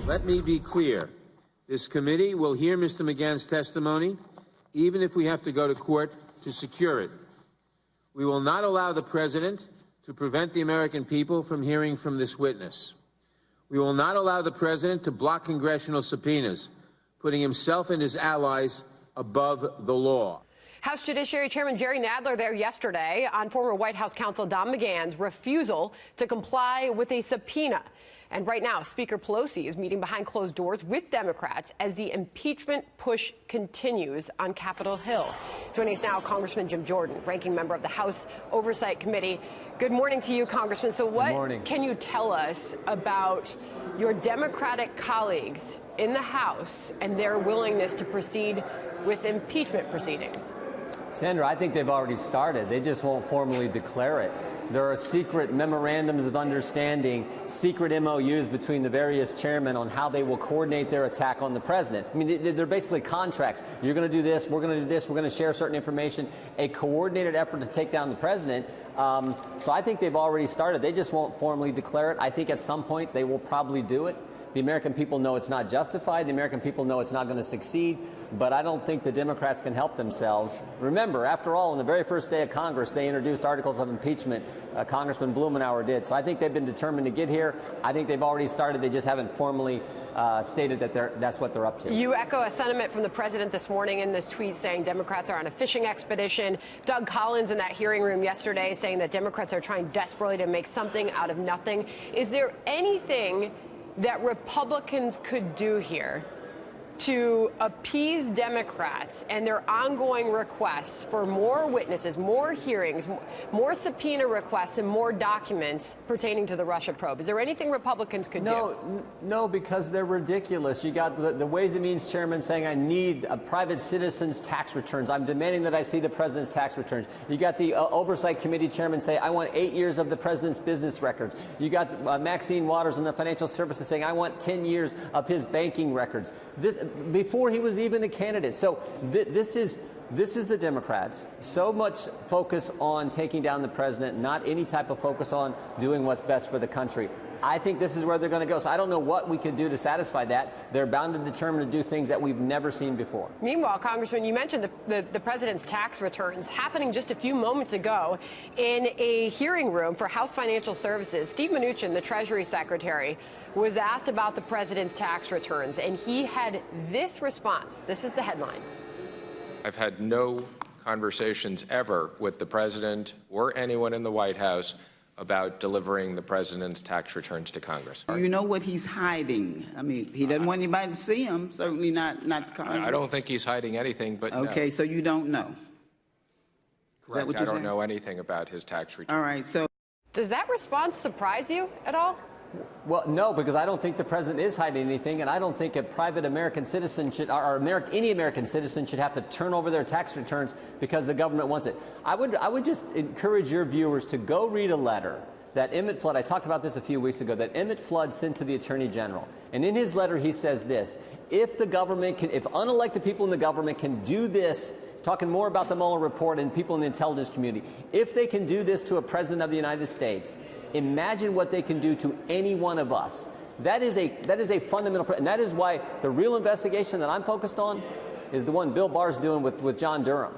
Let me be clear. This committee will hear Mr. McGahn's testimony, even if we have to go to court to secure it. We will not allow the president to prevent the American people from hearing from this witness. We will not allow the president to block congressional subpoenas, putting himself and his allies above the law. House Judiciary Chairman Jerry Nadler there yesterday on former White House counsel Don McGahn's refusal to comply with a subpoena. And right now, Speaker Pelosi is meeting behind closed doors with Democrats as the impeachment push continues on Capitol Hill. Joining us now, Congressman Jim Jordan, ranking member of the House Oversight Committee. Good morning to you, Congressman. So what can you tell us about your Democratic colleagues in the House and their willingness to proceed with impeachment proceedings? Sandra, I think they've already started. They just won't formally declare it. There are secret memorandums of understanding, secret MOUs between the various chairmen on how they will coordinate their attack on the president. I mean, they're basically contracts. You're going to do this, we're going to do this, we're going to share certain information, a coordinated effort to take down the president. So I think they've already started. They just won't formally declare it. I think at some point they will probably do it. The American people know it's not justified. The American people know it's not going to succeed. But I don't think the Democrats can help themselves. Remember, after all, on the very first day of Congress, they introduced articles of impeachment. Congressman Blumenauer did. So I think they've been determined to get here. I think they've already started. They just haven't formally stated that that's what they're up to. You echo a sentiment from the president this morning in this tweet saying Democrats are on a fishing expedition. Doug Collins in that hearing room yesterday saying that Democrats are trying desperately to make something out of nothing. Is there anything that Republicans could do here to appease Democrats and their ongoing requests for more witnesses, more hearings, more subpoena requests, and more documents pertaining to the Russia probe? Is there anything Republicans could do? No, because they're ridiculous. You got the Ways and Means chairman saying, I need a private citizen's tax returns. I'm demanding that I see the president's tax returns. You got the Oversight Committee chairman say, I want 8 years of the president's business records. You got Maxine Waters in the Financial Services saying, I want 10 years of his banking records. Before he was even a candidate. So this is the Democrats. So much focus on taking down the president, not any type of focus on doing what's best for the country. I think this is where they're going to go. So I don't know what we could do to satisfy that. They're bound and determined to do things that we've never seen before. Meanwhile, Congressman, you mentioned the president's tax returns happening just a few moments ago in a hearing room for House Financial Services. Steve Mnuchin, the Treasury Secretary, was asked about the president's tax returns, and he had this response. This is the headline. I've had no conversations ever with the president or anyone in the White House about delivering the president's tax returns to Congress. You know what he's hiding. I mean, he doesn't want anybody to see him, certainly not Congress. I don't think he's hiding anything, but okay, no. So you don't know. Correct. I don't know anything about his tax returns. All right, so. Does that response surprise you at all? Well, no, because I don't think the president is hiding anything, and I don't think a private American citizen should, or any American citizen should have to turn over their tax returns because the government wants it. I would just encourage your viewers to go read a letter that Emmett Flood, I talked about this a few weeks ago, that Emmett Flood sent to the Attorney General. And in his letter, he says this: if the government can, if unelected people in the government can do this, talking more about the Mueller report and people in the intelligence community, if they can do this to a president of the United States, imagine what they can do to any one of us. That is a fundamental, and that is why the real investigation that I'm focused on is the one Bill Barr's doing with John Durham.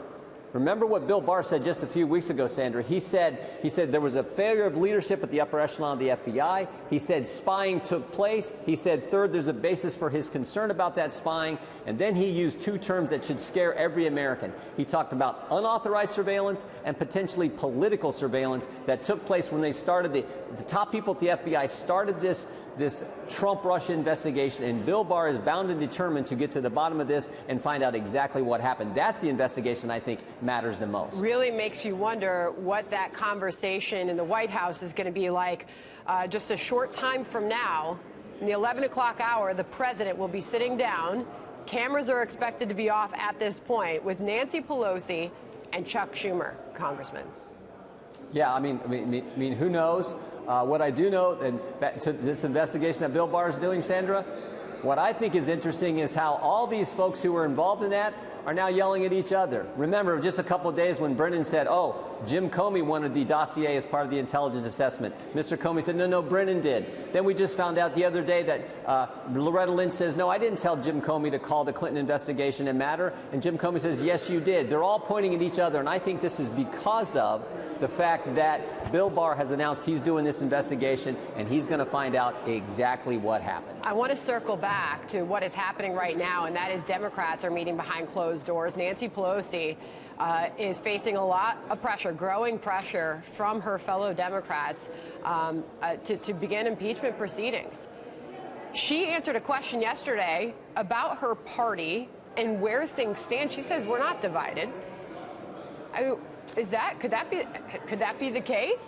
Remember what Bill Barr said just a few weeks ago, Sandra. He said there was a failure of leadership at the upper echelon of the FBI. He said spying took place. He said, third, there's a basis for his concern about that spying. And then he used two terms that should scare every American. He talked about unauthorized surveillance and potentially political surveillance that took place when they started, the top people at the FBI started this Trump-Russia investigation, and Bill Barr is bound and determined to get to the bottom of this and find out exactly what happened. That's the investigation I think matters the most. Really makes you wonder what that conversation in the White House is going to be like. Just a short time from now, in the 11 o'clock hour, the president will be sitting down. Cameras are expected to be off at this point with Nancy Pelosi and Chuck Schumer, Congressman. Yeah, I mean, who knows? What I do know, and to this investigation that Bill Barr is doing, Sandra, what I think is interesting is how all these folks who were involved in that are now yelling at each other. Remember, just a couple of days when Brennan said, oh, Jim Comey wanted the dossier as part of the intelligence assessment. Mr. Comey said, no, Brennan did. Then we just found out the other day that Loretta Lynch says, no, I didn't tell Jim Comey to call the Clinton investigation and matter. And Jim Comey says, yes, you did. They're all pointing at each other. And I think this is because of the fact that Bill Barr has announced he's doing this investigation, and he's going to find out exactly what happened. I want to circle back to what is happening right now, and that is Democrats are meeting behind closed doors. Nancy Pelosi is facing a lot of pressure, growing pressure from her fellow Democrats to begin impeachment proceedings. She answered a question yesterday about her party and where things stand. She says we're not divided. Could that be the case?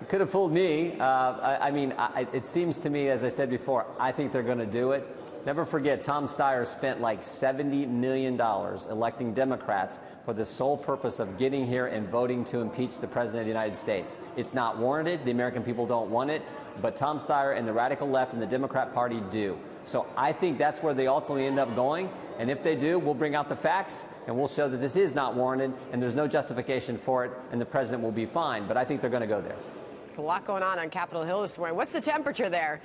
It could have fooled me. It seems to me, as I said before, I think they're going to do it. Never forget, Tom Steyer spent like $70 million electing Democrats for the sole purpose of getting here and voting to impeach the President of the United States. It's not warranted. The American people don't want it. But Tom Steyer and the radical left and the Democrat Party do. So I think that's where they ultimately end up going. And if they do, we'll bring out the facts and we'll show that this is not warranted and there's no justification for it and the president will be fine. But I think they're going to go there. There's a lot going on Capitol Hill this morning. What's the temperature there?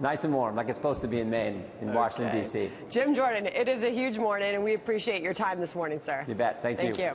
Nice and warm, like it's supposed to be in Maine, in Washington, D.C. Jim Jordan, it is a huge morning, and we appreciate your time this morning, sir. You bet. Thank you. Thank you.